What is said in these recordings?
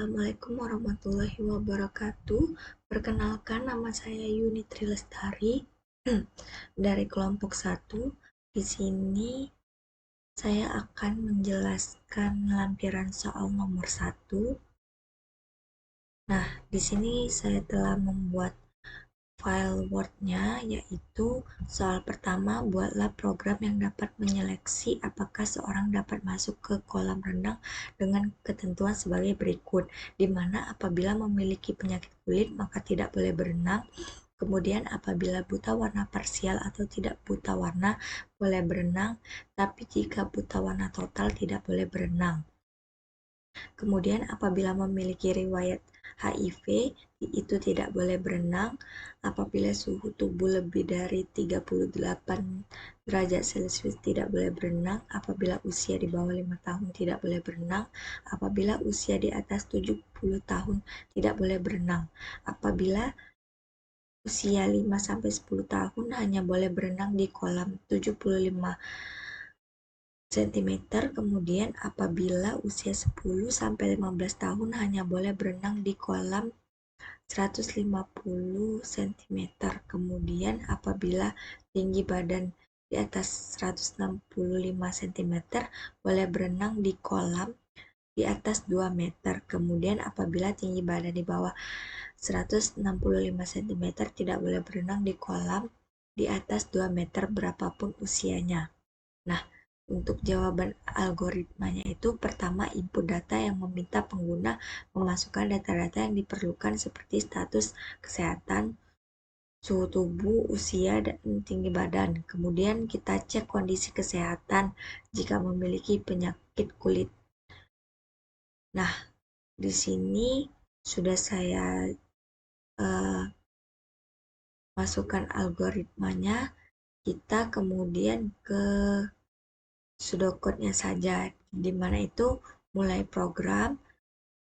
Assalamualaikum warahmatullahi wabarakatuh. Perkenalkan, nama saya Yuni Trilestari dari kelompok 1. Di sini saya akan menjelaskan lampiran soal nomor 1. Nah, di sini saya telah membuat file Word-nya, yaitu soal pertama, buatlah program yang dapat menyeleksi apakah seorang dapat masuk ke kolam renang dengan ketentuan sebagai berikut, di mana apabila memiliki penyakit kulit maka tidak boleh berenang. Kemudian apabila buta warna parsial atau tidak buta warna boleh berenang, tapi jika buta warna total tidak boleh berenang. Kemudian apabila memiliki riwayat HIV itu tidak boleh berenang. Apabila suhu tubuh lebih dari 38 derajat Celcius tidak boleh berenang. Apabila usia di bawah 5 tahun tidak boleh berenang. Apabila usia di atas 70 tahun tidak boleh berenang. Apabila usia 5-10 tahun hanya boleh berenang di kolam 75 cm. Kemudian apabila usia 10-15 tahun hanya boleh berenang di kolam 150 cm. Kemudian apabila tinggi badan di atas 165 cm boleh berenang di kolam di atas 2 meter. Kemudian apabila tinggi badan di bawah 165 cm tidak boleh berenang di kolam di atas 2 meter berapapun usianya. Nah, untuk jawaban algoritmanya itu, pertama, input data yang meminta pengguna memasukkan data-data yang diperlukan seperti status kesehatan, suhu tubuh, usia, dan tinggi badan. Kemudian kita cek kondisi kesehatan jika memiliki penyakit kulit. Nah, di sini sudah saya masukkan algoritmanya. Kita kemudian ke pseudocode-nya saja, di mana itu mulai program,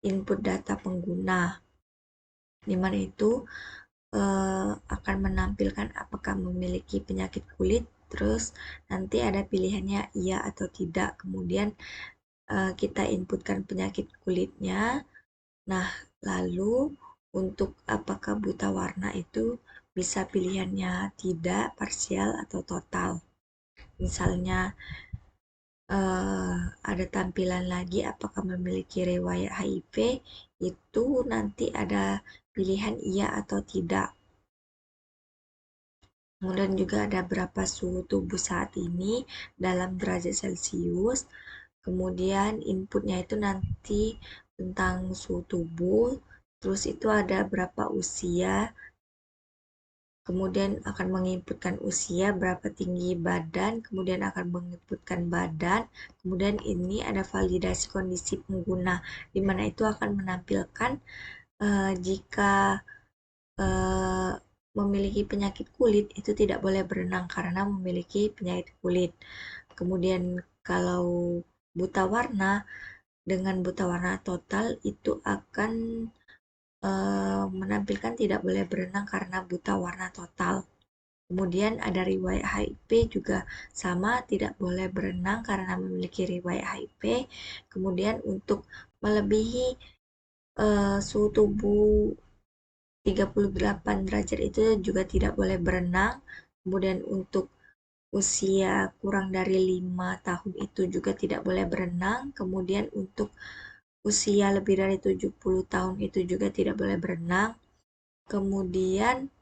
input data pengguna, di mana itu akan menampilkan apakah memiliki penyakit kulit, terus nanti ada pilihannya iya atau tidak. Kemudian kita inputkan penyakit kulitnya. Nah, lalu untuk apakah buta warna itu bisa pilihannya tidak, parsial, atau total. Misalnya ada tampilan lagi apakah memiliki riwayat HIV, itu nanti ada pilihan iya atau tidak. Kemudian juga ada berapa suhu tubuh saat ini dalam derajat Celcius. Kemudian inputnya itu nanti tentang suhu tubuh, terus itu ada berapa usia, kemudian akan menginputkan usia, berapa tinggi badan, kemudian akan menginputkan badan, kemudian ini ada validasi kondisi pengguna, di mana itu akan menampilkan jika memiliki penyakit kulit itu tidak boleh berenang karena memiliki penyakit kulit. Kemudian kalau buta warna, dengan buta warna total itu akan menampilkan tidak boleh berenang karena buta warna total. Kemudian ada riwayat HIV juga sama, tidak boleh berenang karena memiliki riwayat HIV. Kemudian untuk melebihi suhu tubuh 38 derajat itu juga tidak boleh berenang. Kemudian untuk usia kurang dari 5 tahun itu juga tidak boleh berenang. Kemudian untuk usia lebih dari 70 tahun itu juga tidak boleh berenang. Kemudian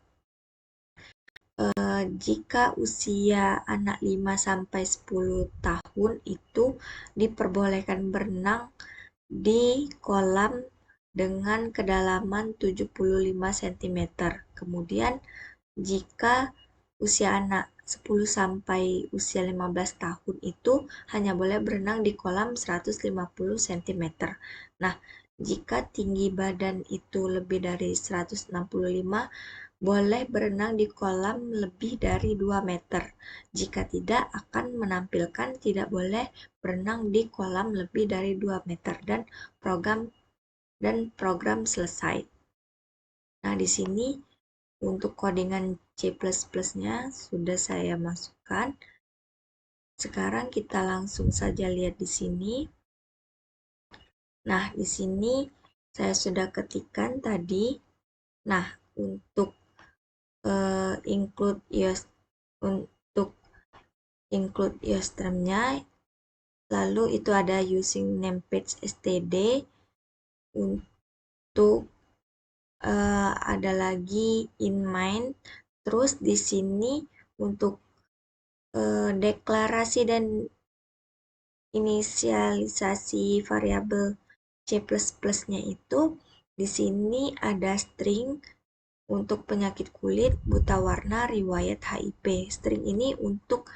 jika usia anak 5-10 tahun itu diperbolehkan berenang di kolam dengan kedalaman 75 cm. Kemudian jika usia anak 10 sampai usia 15 tahun itu hanya boleh berenang di kolam 150 cm. Nah, jika tinggi badan itu lebih dari 165, boleh berenang di kolam lebih dari 2 meter. Jika tidak, akan menampilkan tidak boleh berenang di kolam lebih dari 2 meter dan program selesai. Nah, di sini untuk codingan C++-nya sudah saya masukkan. Sekarang kita langsung saja lihat di sini. Nah, di sini saya sudah ketikkan tadi. Nah, untuk include EOS, untuk include EOS termnya, lalu itu ada using name page std. Untuk ada lagi in mind. Terus di sini untuk deklarasi dan inisialisasi variabel C++-nya itu di sini ada string untuk penyakit kulit, buta warna, riwayat HIV. String ini untuk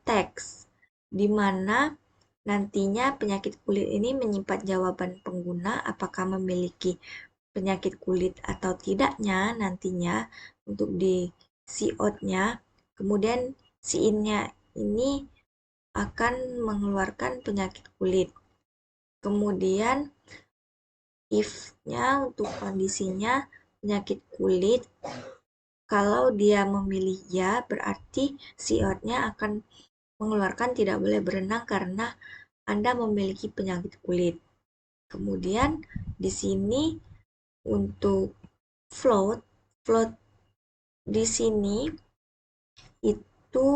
teks, di mana nantinya penyakit kulit ini menyimpan jawaban pengguna apakah memiliki penyakit kulit atau tidaknya nantinya untuk di cout-nya. Kemudian in-nya ini akan mengeluarkan penyakit kulit. Kemudian if-nya untuk kondisinya penyakit kulit, kalau dia memilih ya, berarti cout-nya akan mengeluarkan tidak boleh berenang karena Anda memiliki penyakit kulit. Kemudian di sini untuk float di sini itu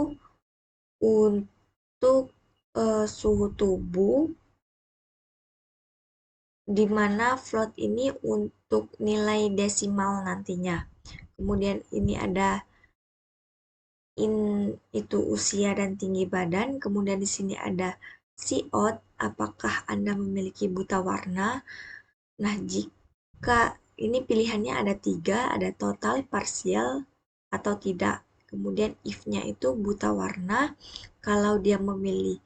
untuk suhu tubuh, di mana float ini untuk nilai desimal nantinya. Kemudian ini ada itu usia dan tinggi badan. Kemudian di sini ada cout, apakah Anda memiliki buta warna. Nah, jika ini pilihannya ada 3, ada total, parsial, atau tidak. Kemudian if-nya itu buta warna. Kalau dia memilih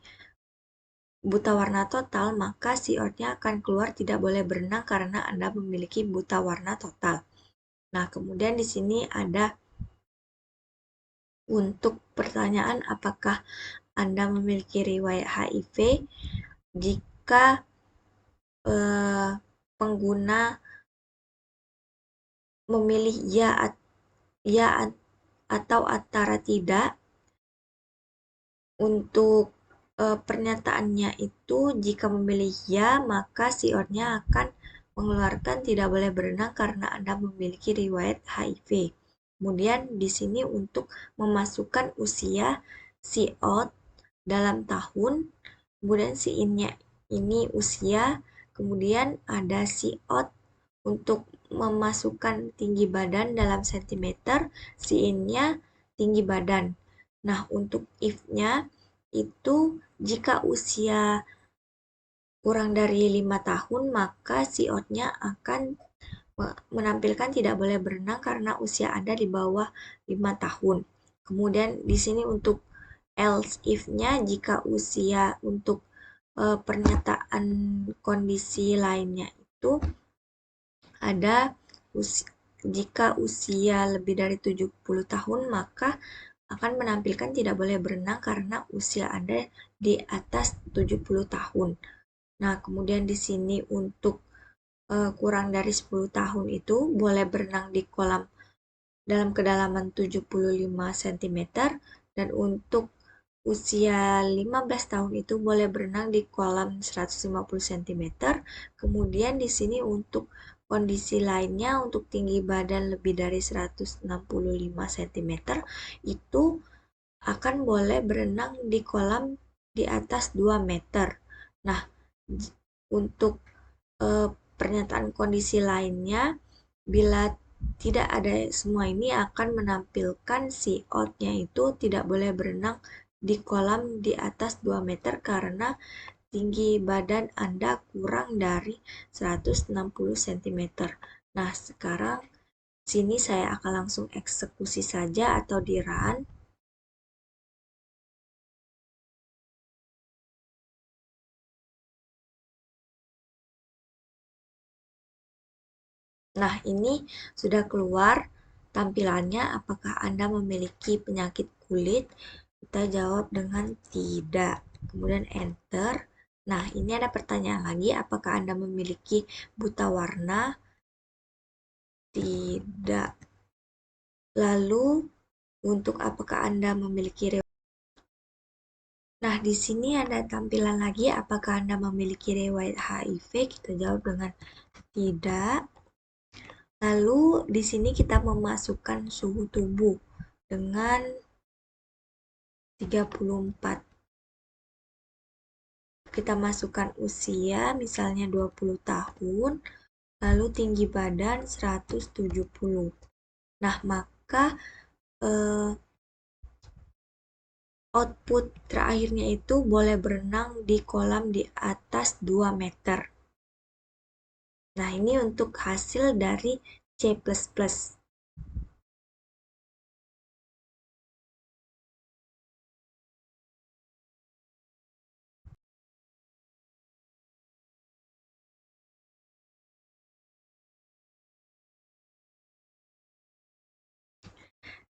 buta warna total, maka cout-nya akan keluar tidak boleh berenang karena Anda memiliki buta warna total. Nah, kemudian di sini ada untuk pertanyaan apakah Anda memiliki riwayat HIV. Jika pengguna memilih ya atau antara tidak, untuk pernyataannya itu jika memilih ya, maka cout-nya akan mengeluarkan tidak boleh berenang karena Anda memiliki riwayat HIV. Kemudian di sini untuk memasukkan usia cout dalam tahun, kemudian in-nya ini usia, kemudian ada cout untuk memasukkan tinggi badan dalam sentimeter, in-nya tinggi badan. Nah, untuk if-nya itu jika usia kurang dari 5 tahun, maka cout-nya akan menampilkan tidak boleh berenang karena usia Anda di bawah 5 tahun. Kemudian di sini untuk else if-nya jika usia untuk pernyataan kondisi lainnya itu ada jika usia lebih dari 70 tahun, maka akan menampilkan tidak boleh berenang karena usia Anda di atas 70 tahun. Nah, kemudian di sini untuk kurang dari 10 tahun itu boleh berenang di kolam dalam kedalaman 75 cm, dan untuk usia 15 tahun itu boleh berenang di kolam 150 cm. Kemudian di sini untuk kondisi lainnya, untuk tinggi badan lebih dari 165 cm itu akan boleh berenang di kolam di atas 2 meter. Nah, untuk pernyataan kondisi lainnya, bila tidak ada semua ini akan menampilkan cout-nya itu tidak boleh berenang di kolam di atas 2 meter karena tinggi badan Anda kurang dari 160 cm. Nah, sekarang sini saya akan langsung eksekusi saja atau di run. Nah, ini sudah keluar tampilannya apakah Anda memiliki penyakit kulit. Kita jawab dengan tidak. Kemudian enter. Nah, ini ada pertanyaan lagi, apakah Anda memiliki buta warna? Tidak. Lalu, untuk apakah Anda memiliki Nah, di sini ada tampilan lagi, apakah Anda memiliki riwayat HIV? Kita jawab dengan tidak. Lalu di sini kita memasukkan suhu tubuh dengan 34. Kita masukkan usia, misalnya 20 tahun, lalu tinggi badan 170. Nah, maka eh, output terakhirnya itu boleh berenang di kolam di atas 2 meter. Nah, ini untuk hasil dari C++.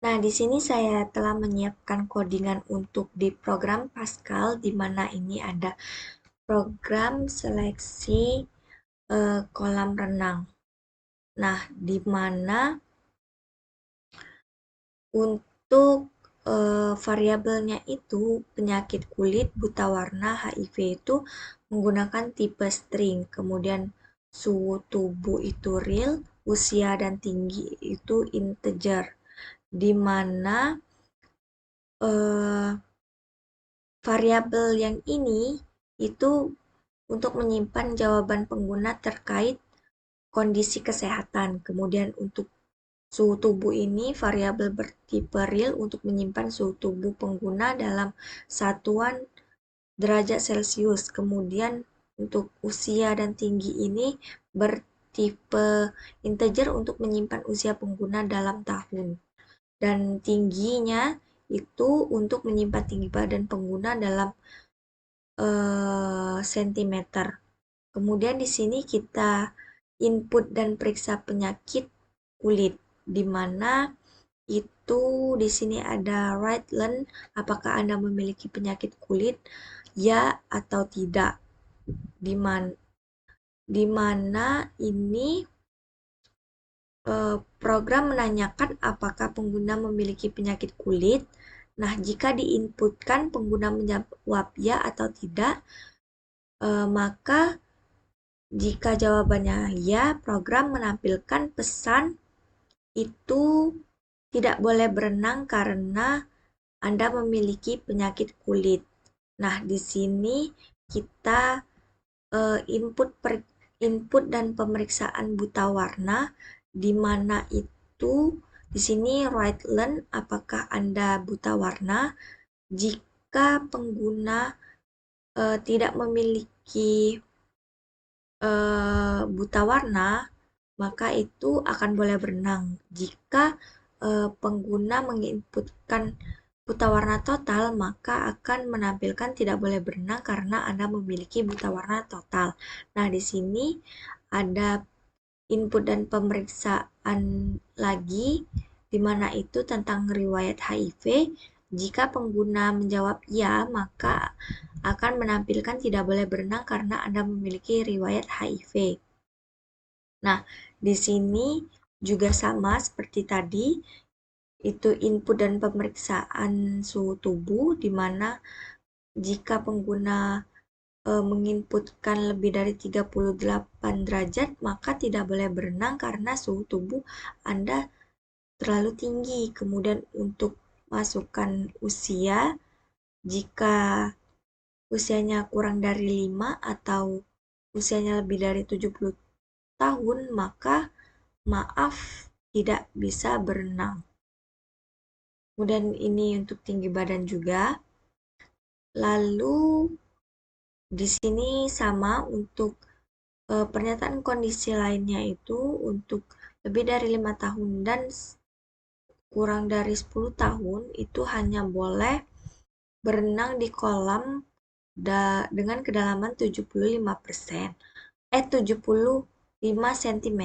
Nah, di sini saya telah menyiapkan codingan untuk di program Pascal, di mana ini ada program seleksi kolam renang. Nah, di mana untuk variabelnya itu penyakit kulit, buta warna, HIV itu menggunakan tipe string, kemudian suhu tubuh itu real, usia dan tinggi itu integer, di mana eh, variabel yang ini itu untuk menyimpan jawaban pengguna terkait kondisi kesehatan. Kemudian untuk suhu tubuh ini variabel bertipe real untuk menyimpan suhu tubuh pengguna dalam satuan derajat Celcius. Kemudian untuk usia dan tinggi ini bertipe integer untuk menyimpan usia pengguna dalam tahun. Dan tingginya itu untuk menyimpan tinggi badan pengguna dalam sentimeter. Kemudian di sini kita input dan periksa penyakit kulit, di mana itu di sini ada Rhineland, apakah Anda memiliki penyakit kulit, ya atau tidak. Di mana ini program menanyakan apakah pengguna memiliki penyakit kulit. Nah, jika diinputkan pengguna menjawab ya atau tidak, maka jika jawabannya ya, program menampilkan pesan itu tidak boleh berenang karena Anda memiliki penyakit kulit. Nah, di sini kita input dan pemeriksaan buta warna, di mana itu di sini Rhineland, apakah Anda buta warna? Jika pengguna tidak memiliki buta warna, maka itu akan boleh berenang. Jika pengguna menginputkan buta warna total, maka akan menampilkan tidak boleh berenang karena Anda memiliki buta warna total. Nah, di sini ada input dan pemeriksaan lagi, di mana itu tentang riwayat HIV. Jika pengguna menjawab ya, maka akan menampilkan tidak boleh berenang karena Anda memiliki riwayat HIV. Nah, di sini juga sama seperti tadi, itu input dan pemeriksaan suhu tubuh, di mana jika pengguna menginputkan lebih dari 38 derajat, maka tidak boleh berenang karena suhu tubuh Anda terlalu tinggi. Kemudian untuk masukkan usia, jika usianya kurang dari 5 atau usianya lebih dari 70 tahun, maka maaf, tidak bisa berenang. Kemudian ini untuk tinggi badan juga. Lalu di sini sama untuk pernyataan kondisi lainnya itu untuk lebih dari 5 tahun dan kurang dari 10 tahun itu hanya boleh berenang di kolam dengan kedalaman 75 cm.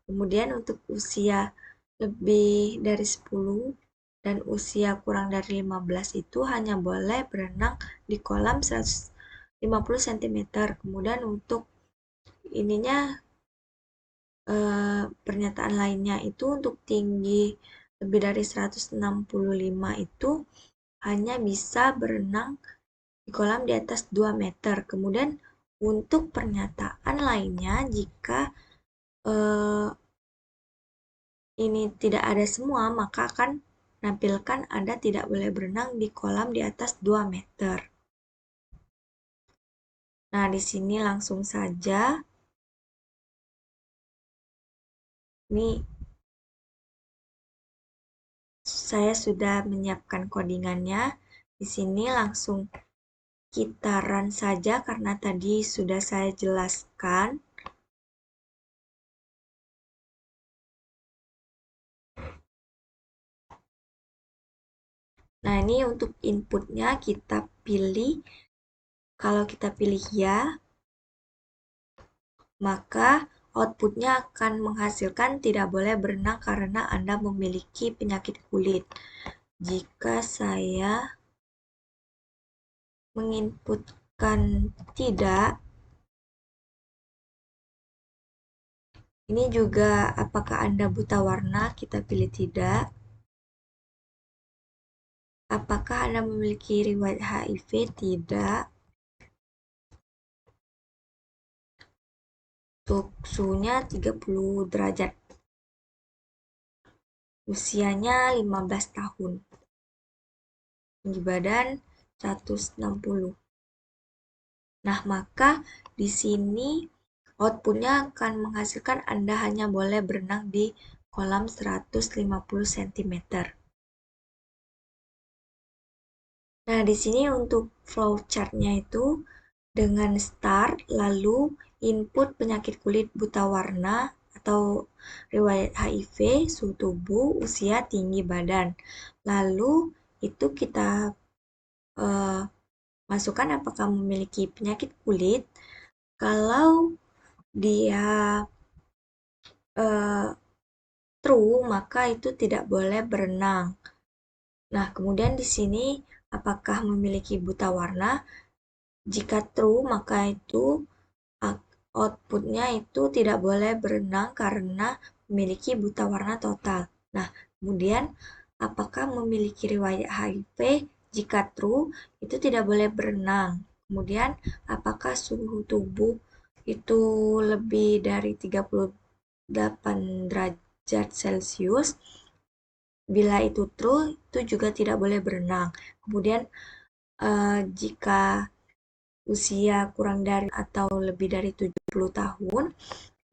Kemudian untuk usia lebih dari 10 dan usia kurang dari 15 itu hanya boleh berenang di kolam 150 cm. Kemudian untuk ininya pernyataan lainnya itu untuk tinggi lebih dari 165 itu hanya bisa berenang di kolam di atas 2 meter. Kemudian untuk pernyataan lainnya, jika ini tidak ada semua, maka akan menampilkan Anda tidak boleh berenang di kolam di atas 2 meter. Nah, di sini langsung saja. Ini saya sudah menyiapkan codingannya. Di sini langsung kita run saja karena tadi sudah saya jelaskan. Nah, ini untuk inputnya kita pilih. Kalau kita pilih ya, maka outputnya akan menghasilkan tidak boleh berenang karena Anda memiliki penyakit kulit. Jika saya menginputkan tidak, ini juga apakah Anda buta warna, kita pilih tidak. Apakah Anda memiliki riwayat HIV? Tidak. Untuk suhunya 30 derajat. Usianya 15 tahun. Tinggi badan 160. Nah, maka di sini outputnya akan menghasilkan Anda hanya boleh berenang di kolam 150 cm. Nah, di sini untuk flowchart-nya itu dengan start, lalu input penyakit kulit buta warna atau riwayat HIV, suhu tubuh, usia, tinggi badan. Lalu itu kita masukkan apakah memiliki penyakit kulit. Kalau dia true, maka itu tidak boleh berenang. Nah, kemudian di sini apakah memiliki buta warna? Jika true, maka itu outputnya itu tidak boleh berenang karena memiliki buta warna total. Nah, kemudian apakah memiliki riwayat HIV? Jika true, itu tidak boleh berenang. Kemudian apakah suhu tubuh itu lebih dari 38 derajat Celcius? Bila itu true, itu juga tidak boleh berenang. Kemudian jika usia kurang dari atau lebih dari 70 tahun,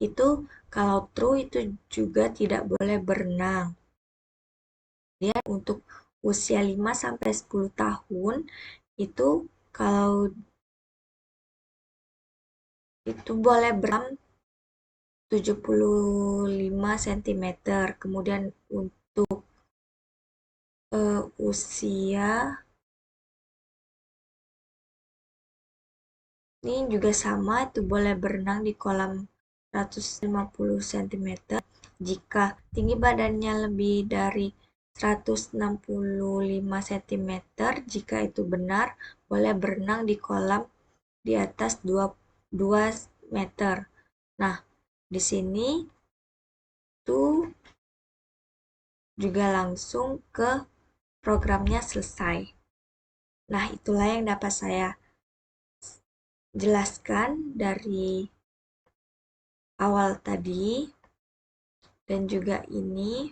itu kalau true itu juga tidak boleh berenang. Kemudian untuk usia 5 sampai 10 tahun itu kalau itu boleh berenang 75 cm. Kemudian untuk usia ini juga sama, itu boleh berenang di kolam 150 cm. Jika tinggi badannya lebih dari 165 cm, jika itu benar, boleh berenang di kolam di atas 2 meter. Nah, di sini tuh juga langsung ke programnya selesai. Nah, itulah yang dapat saya jelaskan dari awal tadi, dan juga ini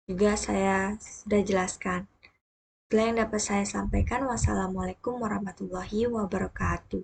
juga saya sudah jelaskan. Itulah yang dapat saya sampaikan. Wassalamualaikum warahmatullahi wabarakatuh.